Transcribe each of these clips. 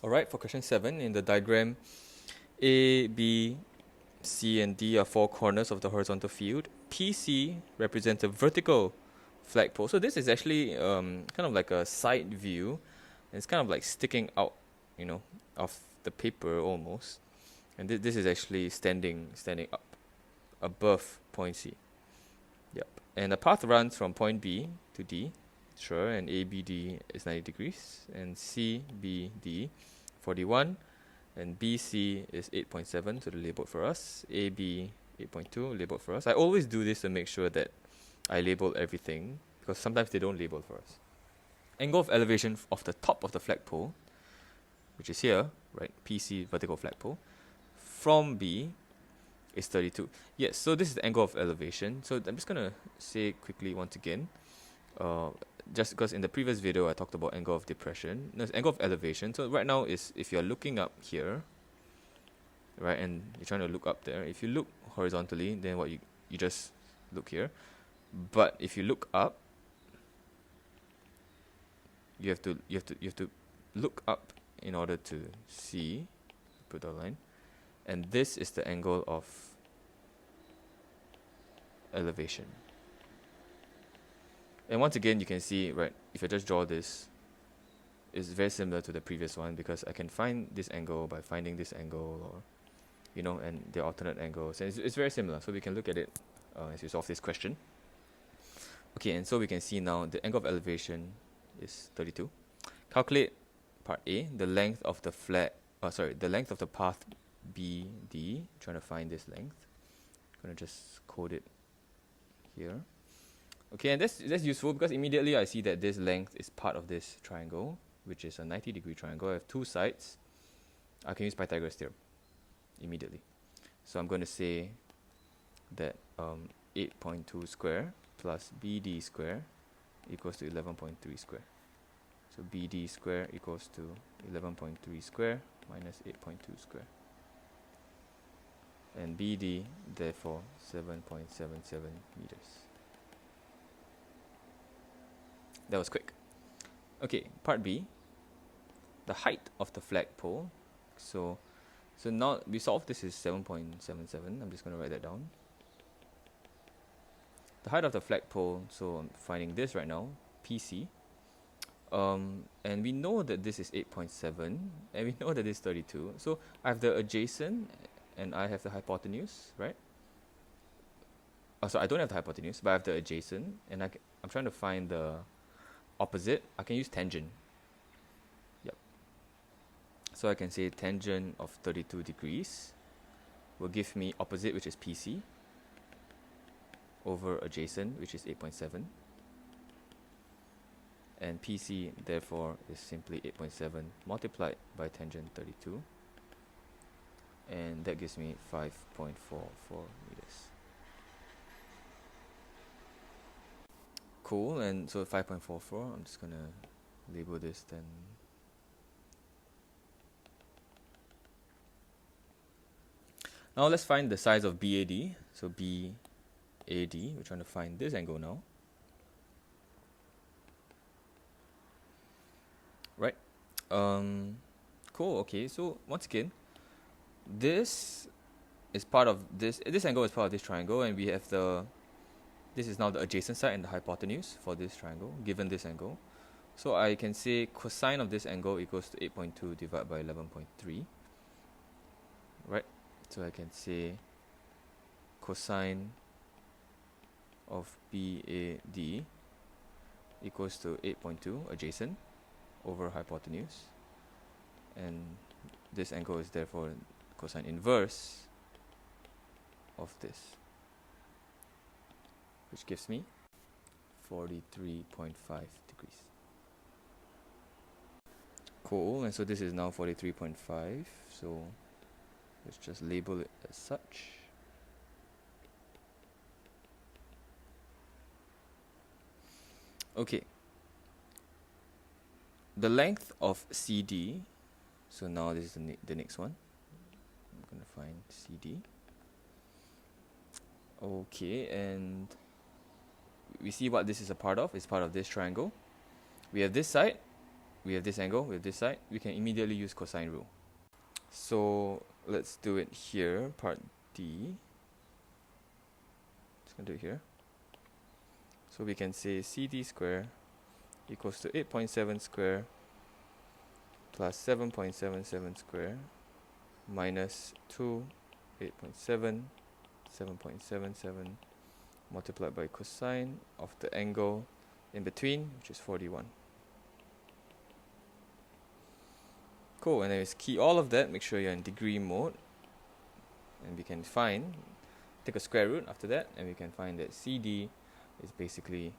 Alright, for question 7, in the diagram, A, B, C, and D are four corners of the horizontal field. PC represents a vertical flagpole. So this is actually kind of like a side view. It's kind of like sticking out, of the paper almost. And this is actually standing up above point C. Yep. And the path runs from point B to D, sure, and ABD is 90 degrees, and CBD 41, and BC is 8.7, so they're labeled for us. AB 8.2 labeled for us. I always do this to make sure that I label everything, because sometimes they don't label for us. Angle of elevation of the top of the flagpole, which is here, right, PC vertical flagpole, from B is 32. Yes, so this is the angle of elevation. So I'm just going to say quickly once again, just because in the previous video I talked about angle of depression. No, it's angle of elevation. So right now is if you're looking up here, right, and you're trying to look up there, if you look horizontally, then what you just look here. But if you look up, you have to look up in order to see, put a line, and this is the angle of elevation. And once again, you can see, right, if I just draw this, it's very similar to the previous one, because I can find this angle by finding this angle, or and the alternate angles, and it's very similar. So we can look at it as we solve this question. Okay, and so we can see now the angle of elevation is 32. Calculate part A, the length of the the length of the path BD. Trying to find this length. I'm gonna just code it here. Okay, and that's useful because immediately I see that this length is part of this triangle, which is a 90-degree triangle. I have two sides. I can use Pythagoras theorem immediately. So I'm going to say that 8.2 square plus BD square equals to 11.3 square. So BD square equals to 11.3 square minus 8.2 square. And BD, therefore, 7.77 meters. That was quick. Okay, part B, the height of the flagpole. So now we solved this is 7.77. I'm just going to write that down. The height of the flagpole, so I'm finding this right now, PC. And we know that this is 8.7, and we know that this is 32. So I have the adjacent, and I have the hypotenuse, right? So I don't have the hypotenuse, but I have the adjacent, and I'm trying to find the opposite. I can use tangent. Yep. So I can say tangent of 32 degrees will give me opposite, which is PC, over adjacent, which is 8.7. And PC, therefore, is simply 8.7 multiplied by tangent 32. And that gives me 5.44 meters. Cool, and so 5.44, I'm just going to label this then. Now let's find the size of BAD. So BAD, we're trying to find this angle now. Right. Cool, okay, so once again, this is part of this angle is part of this triangle, and we have this is now the adjacent side and the hypotenuse for this triangle, given this angle. So I can say cosine of this angle equals to 8.2 divided by 11.3. Right? So I can say cosine of BAD equals to 8.2 adjacent over hypotenuse. And this angle is therefore cosine inverse of this, which gives me 43.5 degrees. Cool, and so this is now 43.5, so let's just label it as such. Okay. The length of CD, so now this is the next one. I'm going to find CD. Okay, and we see what this is a part of. It's part of this triangle. We have this side, we have this angle, we have this side, we can immediately use cosine rule. So let's do it here, part D. Just gonna do it here. So we can say CD square equals to 8.7 square plus 7.77 square minus 2, 8.7, 7.77 multiplied by cosine of the angle in between, which is 41. Cool, and then just key all of that, make sure you're in degree mode, and we can find, take a square root after that, and we can find that CD is basically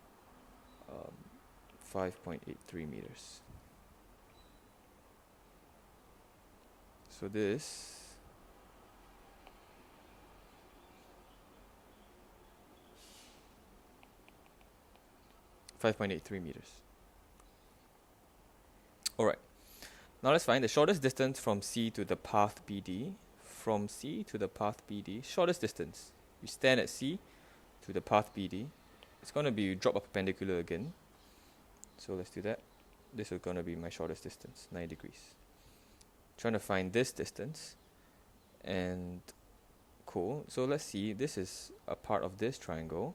5.83 meters. So this 5.83 meters. Alright, now let's find the shortest distance from C to the path BD. From C to the path BD, shortest distance. We stand at C to the path BD. It's going to be drop a perpendicular again. So let's do that. This is going to be my shortest distance, 9 degrees. Trying to find this distance. And cool. So let's see, this is a part of this triangle.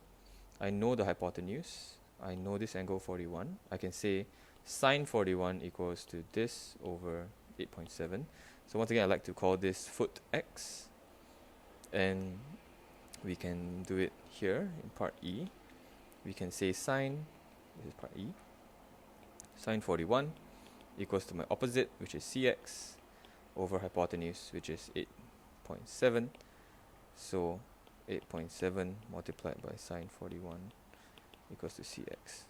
I know the hypotenuse. I know this angle 41. I can say sine 41 equals to this over 8.7. So once again, I like to call this foot x. And we can do it here in part E. We can say sine, this is part E, sine 41 equals to my opposite, which is cx, over hypotenuse, which is 8.7. So 8.7 multiplied by sine 41 equals to cx.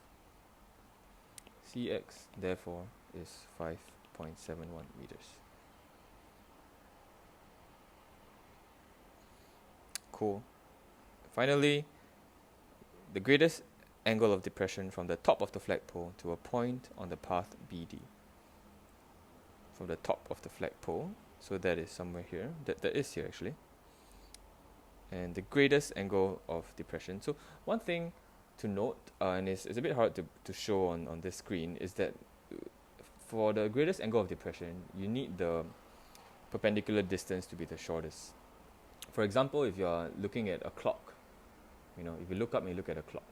Cx, therefore, is 5.71 meters. Cool. Finally, the greatest angle of depression from the top of the flagpole to a point on the path BD. From the top of the flagpole, so that is somewhere here, that is here actually. And the greatest angle of depression. So one thing to note, and it's a bit hard to show on this screen, is that for the greatest angle of depression, you need the perpendicular distance to be the shortest. For example, if you are looking at a clock, if you look up and you look at a clock,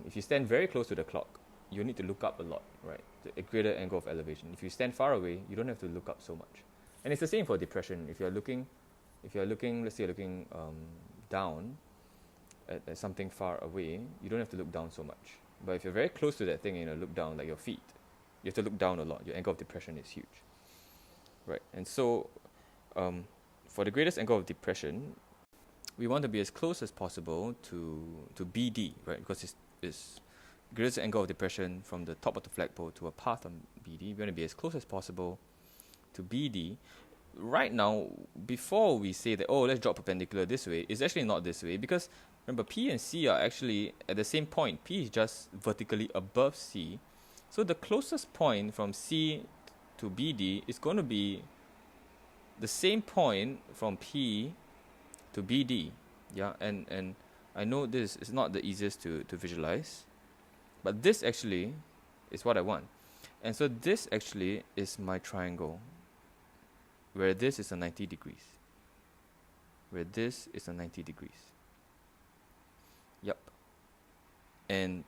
if you stand very close to the clock, you need to look up a lot, right? A greater angle of elevation. If you stand far away, you don't have to look up so much. And it's the same for depression. If you're looking, let's say you're looking down at something far away, you don't have to look down so much. But if you're very close to that thing and look down, like your feet, you have to look down a lot. Your angle of depression is huge, right? And so, for the greatest angle of depression, we want to be as close as possible to BD, right? Because it's greatest angle of depression from the top of the flagpole to a path on BD. We want to be as close as possible to BD. Right now, before we say that, let's drop perpendicular this way, it's actually not this way, because remember, P and C are actually at the same point. P is just vertically above C. So the closest point from C to BD is going to be the same point from P to BD. Yeah, and I know this is not the easiest to visualize, but this actually is what I want. And so this actually is my triangle, where this is a 90 degrees. Where this is a 90 degrees. Yep. And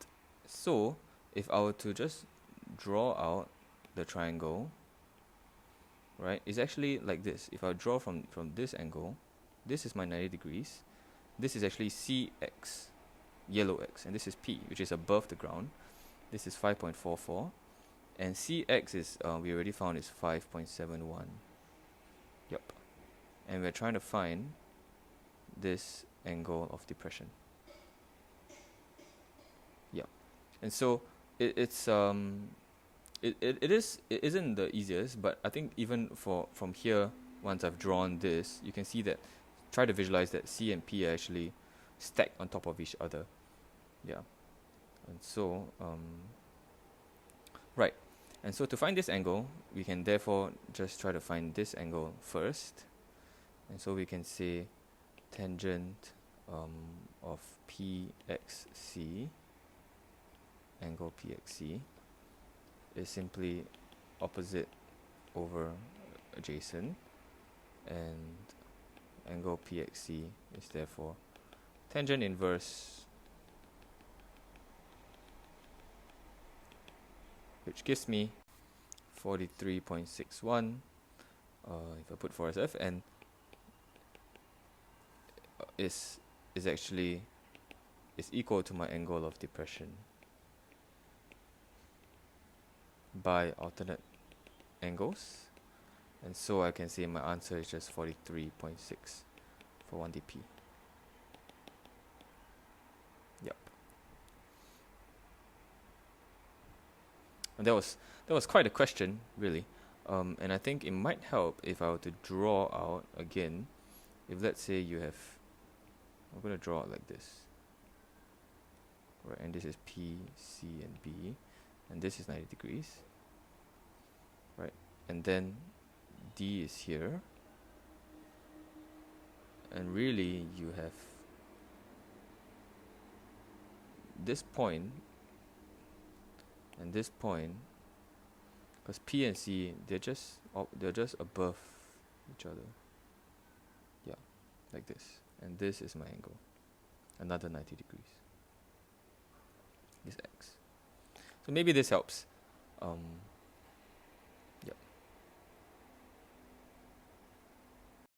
so, if I were to just draw out the triangle, right, it's actually like this. If I draw from this angle, this is my 90 degrees. This is actually CX, yellow X, and this is P, which is above the ground. This is 5.44, and CX is, we already found, is 5.71. Yep. And we're trying to find this angle of depression. Yeah. And so it isn't the easiest, but I think even from here, once I've drawn this, you can see that, try to visualize that C and P are actually stacked on top of each other. Yeah. And so, right. And so to find this angle, we can therefore just try to find this angle first. And so we can say tangent of PXC, angle PXC, is simply opposite over adjacent, and angle PXC is therefore tangent inverse, which gives me 43.61 if I put 4 as F, and is actually is equal to my angle of depression by alternate angles, and so I can say my answer is just 43.6 for 1 dp. Yep. And that was quite a question, really, and I think it might help if I were to draw out again. If let's say you have, I'm going to draw it like this, right? And this is P, C, and B, and this is 90 degrees, right? And then D is here, and really you have this point and this point, because P and C, they're just above each other. Yeah, like this. And this is my angle, another 90 degrees. This X. So maybe this helps.